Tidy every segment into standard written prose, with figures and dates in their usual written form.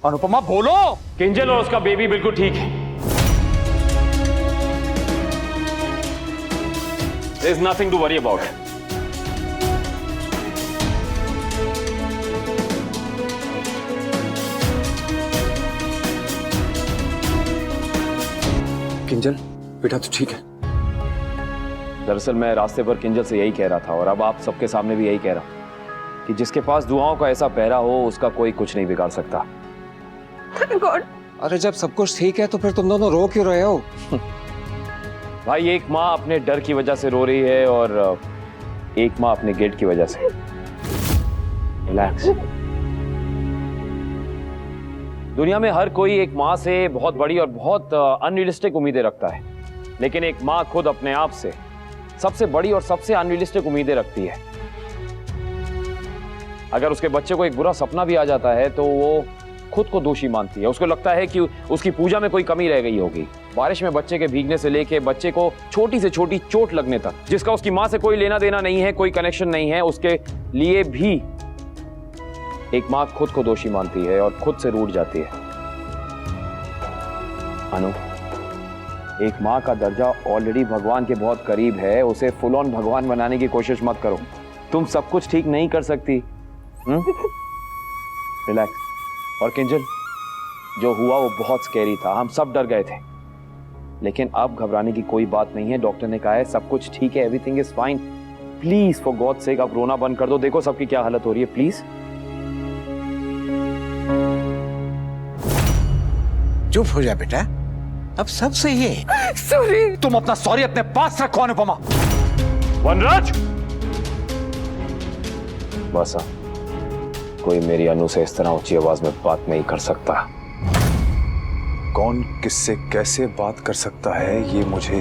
अनुपमा बोलो। किंजल और उसका बेबी बिल्कुल ठीक है। There is nothing to worry about. Kinjal बेटा तो ठीक है। दरअसल मैं रास्ते पर किंजल से यही कह रहा था और अब आप सबके सामने भी यही कह रहा हूं कि जिसके पास दुआओं का ऐसा पहरा हो उसका कोई कुछ नहीं बिगाड़ सकता। गॉड। अरे जब सब कुछ ठीक है तो फिर तुम दोनों रो क्यों रहे हो? भाई एक माँ अपने डर की वजह से रो रही है और एक माँ अपने गिल्ट की वजह से। रिलैक्स। दुनिया में हर कोई एक माँ से बहुत बड़ी और बहुत अनरियलिस्टिक उम्मीदें रखता है, लेकिन एक माँ खुद अपने आप से सबसे बड़ी और सबसे अनरियलिस्टिक उम्मीदें रखती है। अगर उसके बच्चे को एक बुरा सपना भी आ जाता है तो वो खुद को दोषी मानती है। उसको लगता है कि उसकी पूजा में कोई कमी रह गई होगी। बारिश में बच्चे के भीगने से लेके बच्चे को छोटी से छोटी चोट लगने तक, जिसका उसकी माँ से कोई लेना देना नहीं है, कोई कनेक्शन नहीं है, उसके लिए भी एक माँ खुद को दोषी मानती है और खुद से रूठ जाती है। अनु, एक माँ का दर्जा ऑलरेडी भगवान के बहुत करीब है, उसे फुल ऑन भगवान बनाने की कोशिश मत करो। तुम सब कुछ ठीक नहीं कर सकती। रिलैक्स। और किंजल, जो हुआ वो बहुत स्कैरी था, हम सब डर गए थे, लेकिन अब घबराने की कोई बात नहीं है। डॉक्टर ने कहा है सब कुछ ठीक है, everything is fine. Please for God sake आप रोना बंद कर दो। देखो सबकी क्या हालत हो रही है, प्लीज। चुप हो जा बेटा, अब सब सही है। सॉरी। तुम अपना सॉरी अपने पास रखो अनुपमा। वनराज, बस कोई मेरी अनु से इस तरह ऊंची आवाज में बात नहीं कर सकता। कौन किससे कैसे बात कर सकता है ये मुझे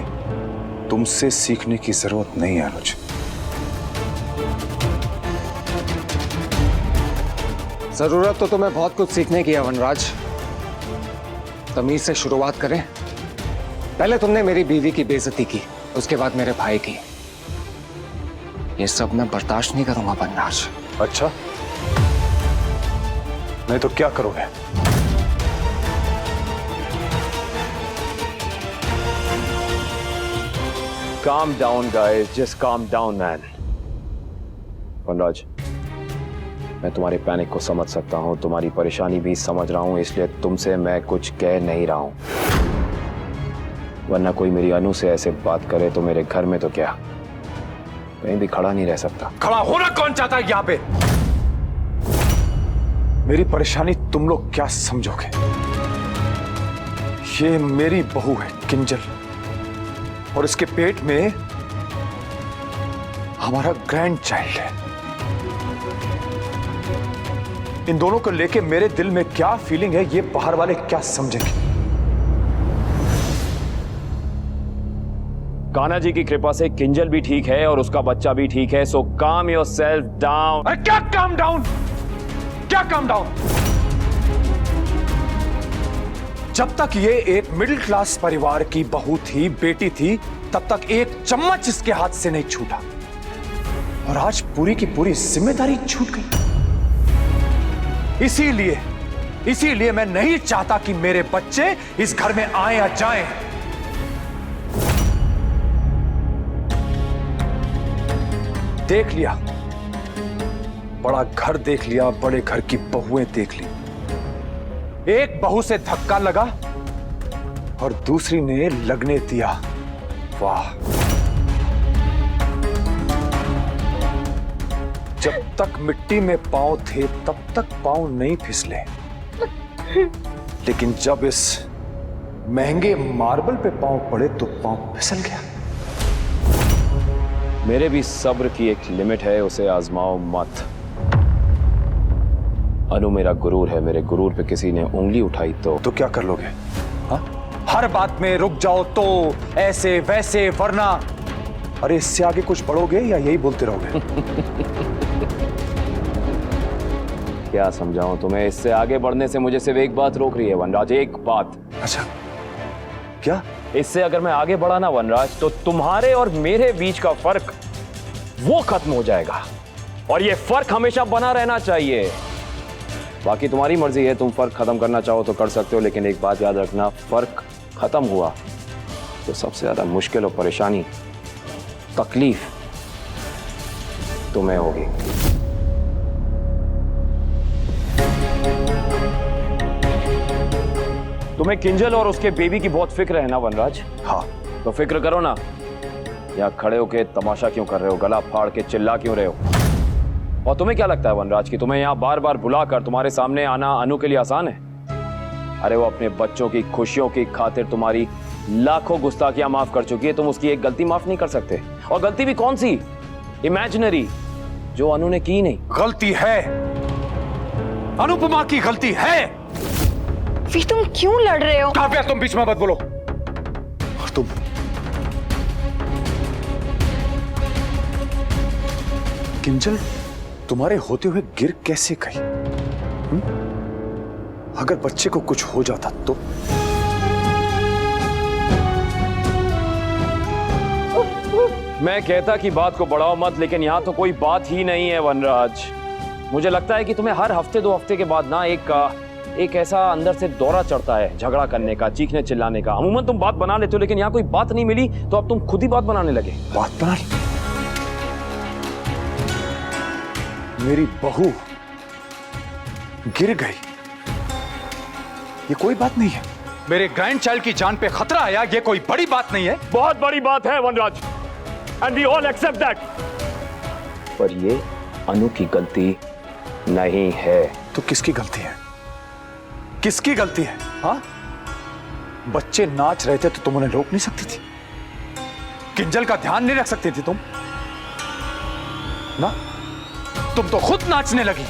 तुमसे सीखने की जरूरत नहीं है अनुज। जरूरत तो तुम्हें बहुत कुछ सीखने की है वनराज। तमीज से शुरुआत करें। पहले तुमने मेरी बीवी की बेइज्जती की, उसके बाद मेरे भाई की। ये सब मैं बर्दाश्त नहीं करूंगा वनराज। अच्छा, नहीं तो क्या करोगे? Calm down guys, just calm down man. वनराज, मैं तुम्हारे पैनिक को समझ सकता हूं, तुम्हारी परेशानी भी समझ रहा हूं, इसलिए तुमसे मैं कुछ कह नहीं रहा हूं। वरना कोई मेरी अनु से ऐसे बात करे तो मेरे घर में तो क्या, कहीं भी खड़ा नहीं रह सकता। खड़ा होना कौन चाहता है यहाँ पे? मेरी परेशानी तुम लोग क्या समझोगे? ये मेरी बहू है किंजल, और इसके पेट में हमारा ग्रैंड चाइल्ड है। इन दोनों को लेके मेरे दिल में क्या फीलिंग है ये बाहर वाले क्या समझेंगे? कान्हा जी की कृपा से किंजल भी ठीक है और उसका बच्चा भी ठीक है, सो काम योरसेल्फ डाउन। अरे क्या काम डाउन? क्या काम डाउन? जब तक ये एक मिडिल क्लास परिवार की बहू थी, बेटी थी, तब तक एक चम्मच इसके हाथ से नहीं छूटा, और आज पूरी की पूरी जिम्मेदारी छूट गई। इसीलिए मैं नहीं चाहता कि मेरे बच्चे इस घर में आए या जाएं। देख लिया, बड़ा घर देख लिया, बड़े घर की बहुएं देख ली। एक बहू से धक्का लगा और दूसरी ने लगने दिया। वाह, जब तक मिट्टी में पांव थे तब तक पांव नहीं फिसले, लेकिन जब इस महंगे मार्बल पे पांव पड़े तो पांव फिसल गया। मेरे भी सब्र की एक लिमिट है, उसे आजमाओ मत। अनु मेरा गुरूर है, मेरे गुरूर पे किसी ने उंगली उठाई तो क्या कर लोगे? हाँ? हर बात में रुक जाओ तो, ऐसे वैसे, वरना। अरे इससे आगे कुछ बढ़ोगे या यही बोलते रहोगे? क्या समझाऊं तुम्हें? इससे आगे बढ़ने से मुझे सिर्फ एक बात रोक रही है वनराज, एक बात। अच्छा, क्या? इससे अगर मैं आगे बढ़ा ना वनराज, तो तुम्हारे और मेरे बीच का फर्क वो खत्म हो जाएगा, और ये फर्क हमेशा बना रहना चाहिए। बाकी तुम्हारी मर्जी है, तुम फर्क खत्म करना चाहो तो कर सकते हो, लेकिन एक बात याद रखना, फर्क खत्म हुआ तो सबसे ज्यादा मुश्किल और परेशानी, तकलीफ तुम्हें होगी। तुम्हें किंजल और उसके बेबी की बहुत फिक्र है ना वनराज? हाँ। तो फिक्र करो ना, यहाँ खड़े होके तमाशा क्यों कर रहे हो, गला फाड़ के चिल्ला क्यों रहे हो? और तुम्हें क्या लगता है वनराज कि तुम्हें यहाँ बार बार बुलाकर तुम्हारे सामने आना अनु के लिए आसान है? अरे वो अपने बच्चों की खुशियों की खातिर तुम्हारी लाखों गुस्ताखियां माफ कर चुकी है, तुम उसकी एक गलती माफ नहीं कर सकते। और गलती भी कौन सी? इमेजिनरी, जो अनु ने की नहीं। गलती है, अनुपमा की गलती है। फिर तुम क्यों लड़ रहे हो? काव्या तुम बीच में मत बोलो। और तुम किंजल तुम्हारे होते हुए गिर कैसे गई? अगर बच्चे को कुछ हो जाता तो? मैं कहता कि बात को बढ़ाओ मत, लेकिन यहाँ तो कोई बात ही नहीं है वनराज। मुझे लगता है कि तुम्हें हर हफ्ते 2 हफ्ते के बाद ना एक ऐसा अंदर से दौरा चढ़ता है, झगड़ा करने का, चीखने चिल्लाने का। अमूमन तुम बात बना लेते हो, लेकिन यहाँ कोई बात नहीं मिली तो अब तुम खुद ही बात बनाने लगे। बात बना ली? मेरी बहू गिर गई, ये कोई बात नहीं है। मेरे ग्रैंड चाइल्ड की जान पे खतरा आया, ये कोई बड़ी बात नहीं है। बहुत बड़ी बात है Vanraj, and we all accept that. पर ये अनु की गलती नहीं है। तो किसकी गलती है? किसकी गलती है? हाँ, बच्चे नाच रहे थे तो तुम उन्हें रोक नहीं सकती थी? किंजल का ध्यान नहीं रख सकती थी तुम ना? तुम तो खुद नाचने लगी।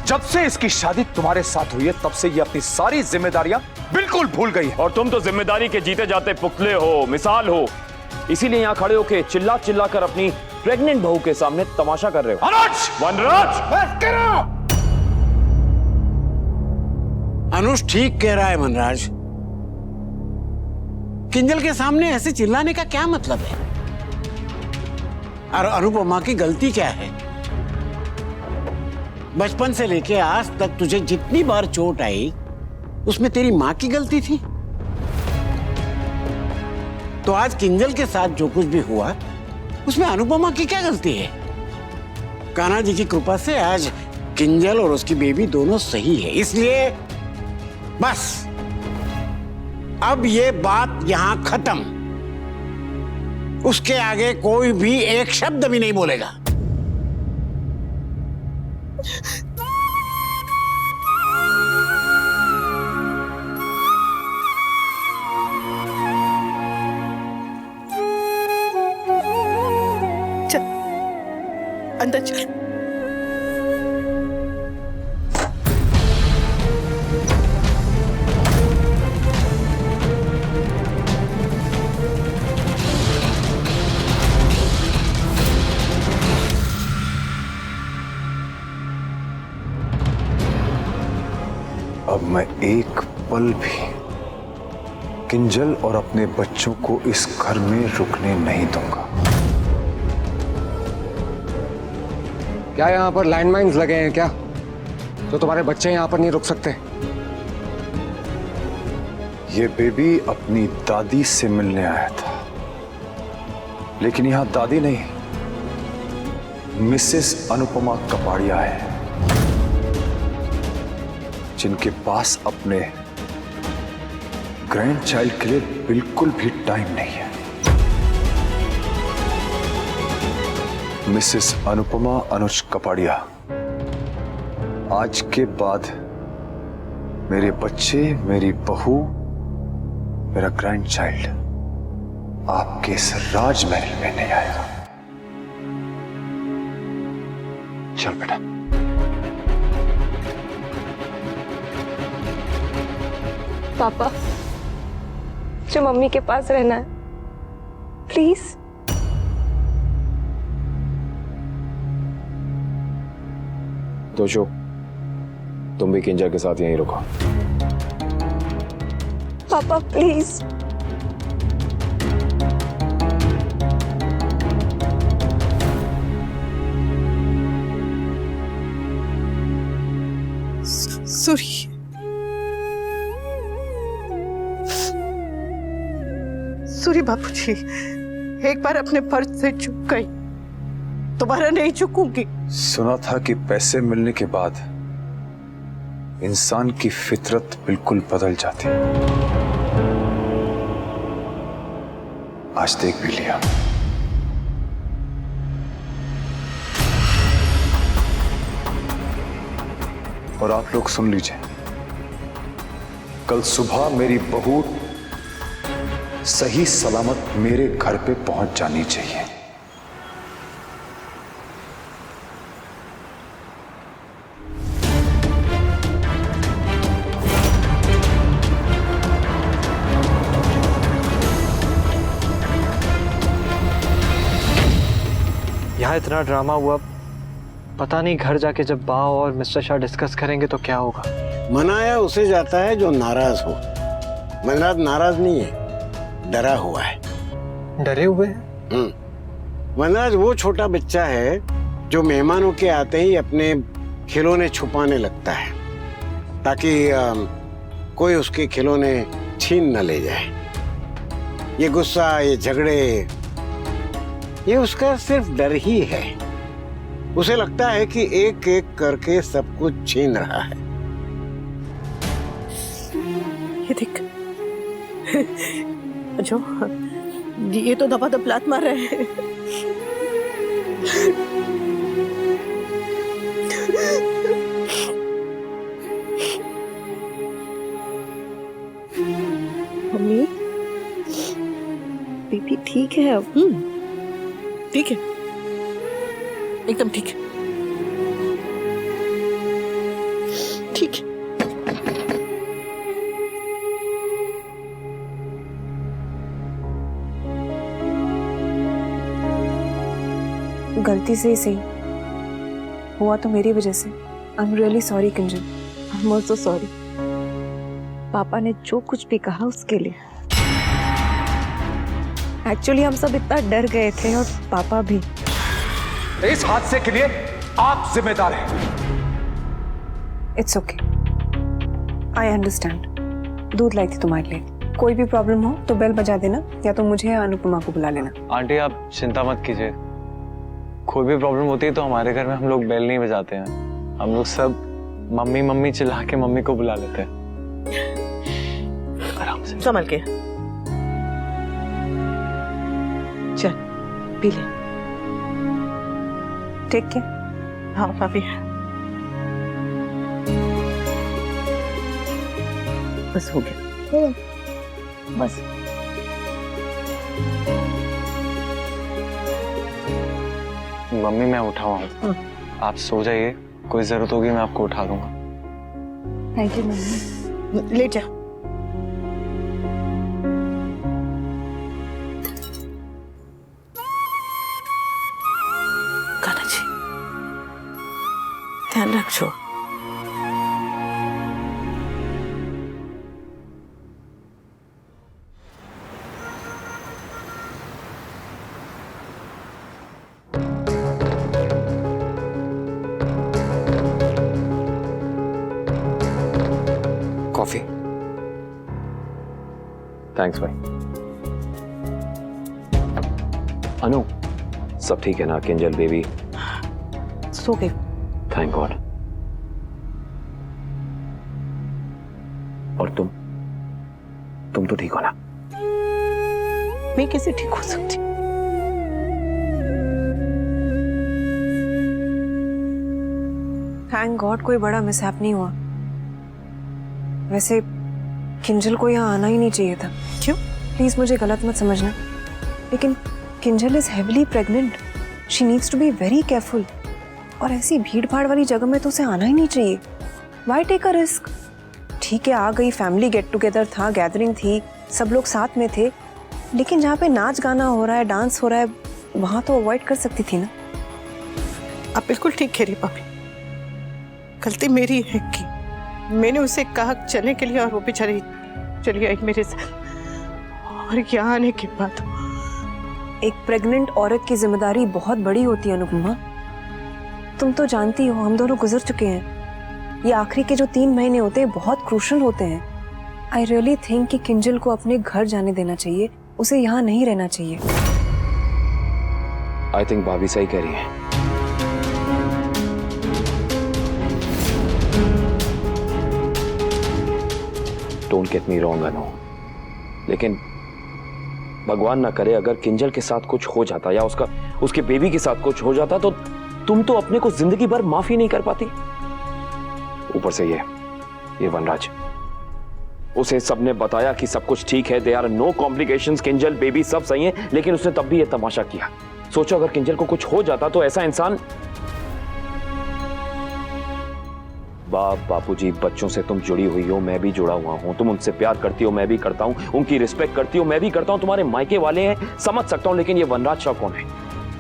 जब से इसकी शादी तुम्हारे साथ हुई है तब से ये अपनी सारी जिम्मेदारियां बिल्कुल भूल गई है। और तुम तो जिम्मेदारी के जीते जाते पुतले हो, मिसाल हो, इसीलिए यहाँ खड़े होके चिल्ला चिल्ला कर अपनी प्रेग्नेंट बहू के सामने तमाशा कर रहे हो। अनुज! वनराज! अनुज ठीक कह रहा है मनराज। किंजल के सामने ऐसे चिल्लाने का क्या मतलब है? और अनुपमा की गलती क्या है? बचपन से लेके आज तक तुझे जितनी बार चोट आई उसमें तेरी मां की गलती थी। तो आज किंजल के साथ जो कुछ भी हुआ उसमें अनुपमा की क्या गलती है? कान्हा जी की कृपा से आज किंजल और उसकी बेबी दोनों सही है, इसलिए बस अब ये बात यहां खत्म। उसके आगे कोई भी एक शब्द भी नहीं बोलेगा। चल अंदर चल। अब मैं एक पल भी किंजल और अपने बच्चों को इस घर में रुकने नहीं दूंगा। क्या यहाँ पर लैंडमाइंस लगे हैं क्या? तो तुम्हारे बच्चे यहाँ पर नहीं रुक सकते? ये बेबी अपनी दादी से मिलने आया था, लेकिन यहाँ दादी नहीं, मिसेस अनुपमा कपाड़िया है, जिनके पास अपने ग्रैंड चाइल्ड के लिए बिल्कुल भी टाइम नहीं है। मिसेस अनुपमा अनुज कपाड़िया, आज के बाद मेरे बच्चे, मेरी बहू, मेरा ग्रैंड चाइल्ड आपके इस राजमहल में नहीं आएगा। चल बेटा। पापा, जो मम्मी के पास रहना है, प्लीज। दोशो, तुम भी किंजल के साथ यहीं रुको। पापा प्लीज। सूरी, सूरी बापूजी, एक बार अपने फर्ज से चूक गई, दोबारा नहीं चूकूंगी। सुना था कि पैसे मिलने के बाद इंसान की फितरत बिल्कुल बदल जाती है। आज देख भी लिया। और आप लोग सुन लीजिए, कल सुबह मेरी बहू सही सलामत मेरे घर पे पहुंच जानी चाहिए। यहाँ इतना ड्रामा हुआ, पता नहीं घर जाके जब बा और मिस्टर शाह डिस्कस करेंगे तो क्या होगा। मनाया उसे जाता है जो नाराज हो। मनराज नाराज नहीं है, डरा हुआ है। डरे हुए हैं? मनराज वो छोटा बच्चा है जो मेहमानों के आते ही अपने खिलौने छुपाने लगता है ताकि कोई उसके खिलौने छीन न ले जाए। ये गुस्सा, ये झगड़े, ये उसका सिर्फ डर ही है। उसे लगता है कि एक एक करके सब कुछ छीन रहा है। ये देख, जो ये तो दबादब लात मार रहे हैं। मम्मी, बेबी ठीक है अब? ठीक है, एकदम ठीक है, ठीक है। गलती से ही सही हुआ तो मेरी वजह से। I am really sorry Kinjal, I am also sorry. पापा ने जो कुछ भी कहा उसके लिए। एक्चुअली हम सब इतना डर गए थे और पापा भी। इस हादसे के लिए आप जिम्मेदार हैं। It's okay, I understand. दूध लाई थी तुम्हारे लिए। कोई भी प्रॉब्लम हो तो बेल बजा देना, या तो मुझे या अनुपमा को बुला लेना। आंटी आप चिंता मत कीजिए, कोई भी प्रॉब्लम होती है तो हमारे घर में हम लोग बेल नहीं बजाते हैं। हम लोग सब मम्मी मम्मी चिल्ला के मम्मी को बुला लेते हैं। आराम से संभल के चल, पी ले। ठीक है। हाँ भाभी, बस हो गया, बस। मम्मी मैं उठा हूँ, आप सो जाइए, कोई जरूरत होगी मैं आपको उठा दूंगा। Thank you mummy. ले जा। कान्हा जी, ध्यान रखो। कॉफी। थैंक्स भाई। अनु, सब ठीक है ना? किंजल बेबी सो गए? Thank God. और तुम तो ठीक हो ना? मैं कैसे ठीक हो सकती? थैंक गॉड कोई बड़ा मिसहैप नहीं हुआ। वैसे किंजल को यहाँ आना ही नहीं चाहिए था। क्यों? प्लीज मुझे गलत मत समझना, लेकिन Kinjal is heavily pregnant. She needs to be very careful. और ऐसी भीड़ भाड़ वाली जगह में तो उसे आना ही नहीं चाहिए। Why take a risk? ठीक है, आ गई, फैमिली गेट टुगेदर था, गैदरिंग थी, सब लोग साथ में थे, लेकिन जहाँ पे नाच गाना हो रहा है, डांस हो रहा है, वहां तो अवॉइड कर सकती थी ना। आप बिल्कुल ठीक कह रही भाभी, गलती मेरी है कि मैंने उसे कहा चलने के लिए और वो बेचारी चली आई मेरे साथ। और यहाँ आने के बाद एक प्रेग्नेंट औरत की जिम्मेदारी बहुत बड़ी होती है अनुपमा। तुम तो जानती हो, हम दोनों गुजर चुके हैं। ये आखिरी के जो 3 महीने होते हैं बहुत क्रूशल होते हैं। आई रियली थिंक कि किंजल को अपने घर जाने देना चाहिए, उसे यहाँ नहीं रहना चाहिए। आई थिंक भाभी सही कह रही है। डोंट गेट मी रॉन्ग अनु, लेकिन भगवान ना करे अगर किंजल के साथ कुछ हो जाता या उसके बेबी के साथ कुछ हो जाता तो तुम तो अपने को जिंदगी भर माफी नहीं कर पाती। ऊपर से ये वनराज, उसे सबने बताया कि सब कुछ ठीक है, they are no complications, Kinjal baby सब सही है, लेकिन उसने तब भी ये तमाशा किया। सोचो अगर किंजल को कुछ हो जाता तो ऐसा इंसान। बापूजी, बच्चों से तुम जुड़ी हुई हो, मैं भी जुड़ा हुआ हूं। तुम उनसे प्यार करती हो, मैं भी करता हूं। उनकी रिस्पेक्ट करती हो, मैं भी करता हूं। तुम्हारे मायके वाले हैं, समझ सकता हूं, लेकिन ये वनराज शाह कौन है?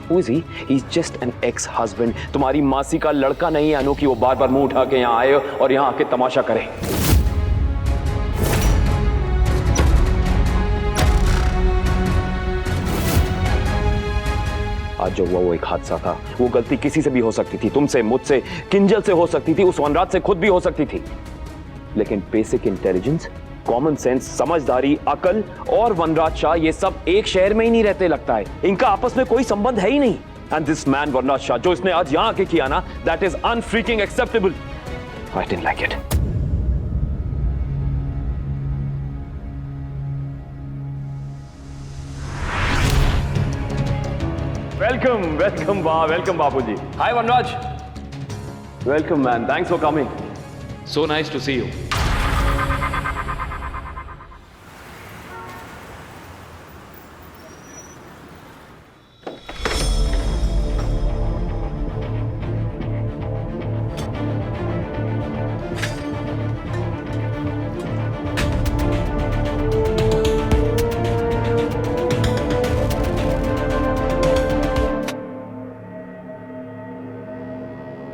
Who is he? He's just an ex-husband. तुम्हारी मासी का लड़का नहीं है अनु कि वो बार बार मुंह उठा के यहाँ आए और यहाँ आके तमाशा करे। आज जो हुआ वो एक हादसा था। वो गलती किसी से भी हो सकती थी, तुमसे, मुझसे, किंजल से हो सकती थी, उस वनराज से खुद भी हो सकती थी। लेकिन बेसिक इंटेलिजेंस, कॉमन सेंस, समझदारी, अकल और वनराज शाह ये सब एक शहर में ही नहीं रहते लगता है। इनका आपस में कोई संबंध है ही नहीं। And this man Vanraj Shah जो इसने आज यहां आके किया ना, that is unfreaking acceptable. I didn't like it. Welcome welcome Bapuji. Hi Vanraj. Welcome man, thanks for coming. So nice to see you.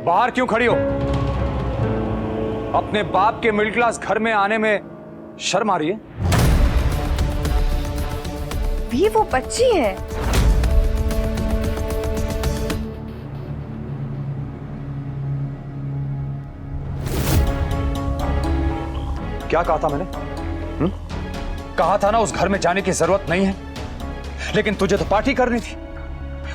बाहर क्यों खड़ी हो? अपने बाप के मिडिल क्लास घर में आने में शर्म आ रही है? भी वो बच्ची है। क्या कहा था मैंने? कहा था ना उस घर में जाने की जरूरत नहीं है, लेकिन तुझे तो पार्टी करनी थी।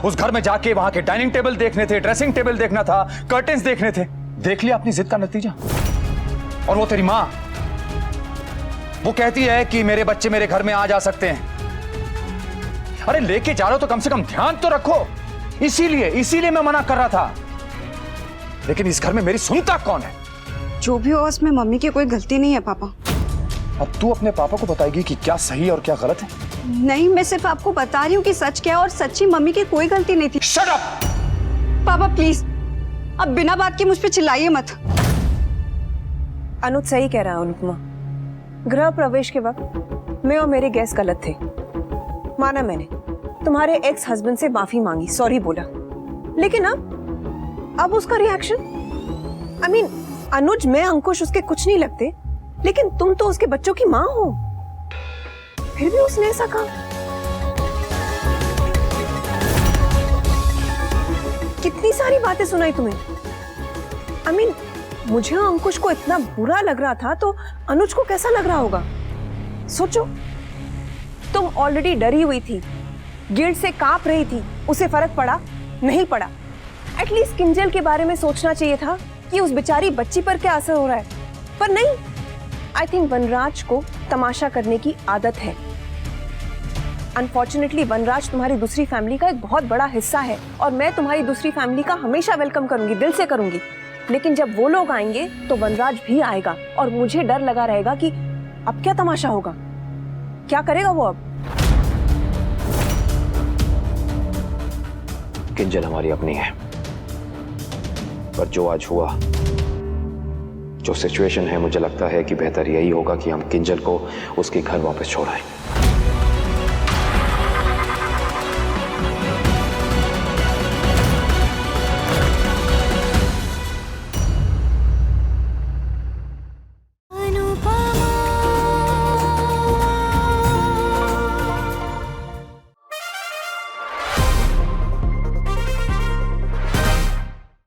उस घर में जाके वहां के डाइनिंग टेबल देखने थे, ड्रेसिंग टेबल देखना था, कर्टेन्स देखने थे। देख लिया अपनी जिद का नतीजा। और वो तेरी मां, वो कहती है कि मेरे बच्चे मेरे घर में आ जा सकते हैं। अरे लेके जा रहे हो तो कम से कम ध्यान तो रखो। इसीलिए मैं मना कर रहा था। लेकिन इस घर में मेरी सुनता कौन है? जो भी हो उसमें मम्मी की कोई गलती नहीं है पापा। अब तू अपने पापा को बताएगी कि क्या सही और क्या गलत है? नहीं, मैं सिर्फ आपको बता रही हूँ कि सच क्या है, और सच्ची मम्मी की कोई गलती नहीं थी। Shut up! पापा प्लीज, अब बिना बात के मुझ पे चिल्लाइए मत। अनुज सही कह रहा है अनुपमा। गृह प्रवेश के वक्त मैं और मेरे गेस्ट गलत थे। माना मैंने, तुम्हारे एक्स हस्बैंड से माफी मांगी, सॉरी बोला। लेकिन अब उसका रिएक्शन। आई मीन, अनुज, मैं अंकुश उसके कुछ नहीं लगते, लेकिन तुम तो उसके बच्चों की मां हो, फिर भी उसने ऐसा कहा। कितनी सारी बातें सुनाई तुम्हें। आई मीन, मुझे अंकुश को इतना बुरा लग रहा था तो अनुज को कैसा लग रहा होगा? सोचो, तुम ऑलरेडी डरी हुई थी, गिल्ट से कांप रही थी। उसे फर्क पड़ा? नहीं पड़ा। एटलीस्ट किंजल के बारे में सोचना चाहिए था कि उस बेचारी बच्ची पर क्या असर हो रहा है, पर नहीं। आई थिंक वनराज को तमाशा करने की आदत है। अनफॉर्चुनेटली वनराज तुम्हारी दूसरी फैमिली का एक बहुत बड़ा हिस्सा है, और मैं तुम्हारी दूसरी फैमिली का हमेशा वेलकम करूंगी, दिल से करूंगी। लेकिन जब वो लोग आएंगे तो वनराज भी आएगा, और मुझे डर लगा रहेगा कि अब क्या तमाशा होगा, क्या करेगा वो अब। किंजल हमारी अपनी है, पर जो आज हुआ, जो सिचुएशन है, मुझे लगता है कि बेहतर यही होगा कि हम किंजल को उसके घर वापस छोड़ाएं।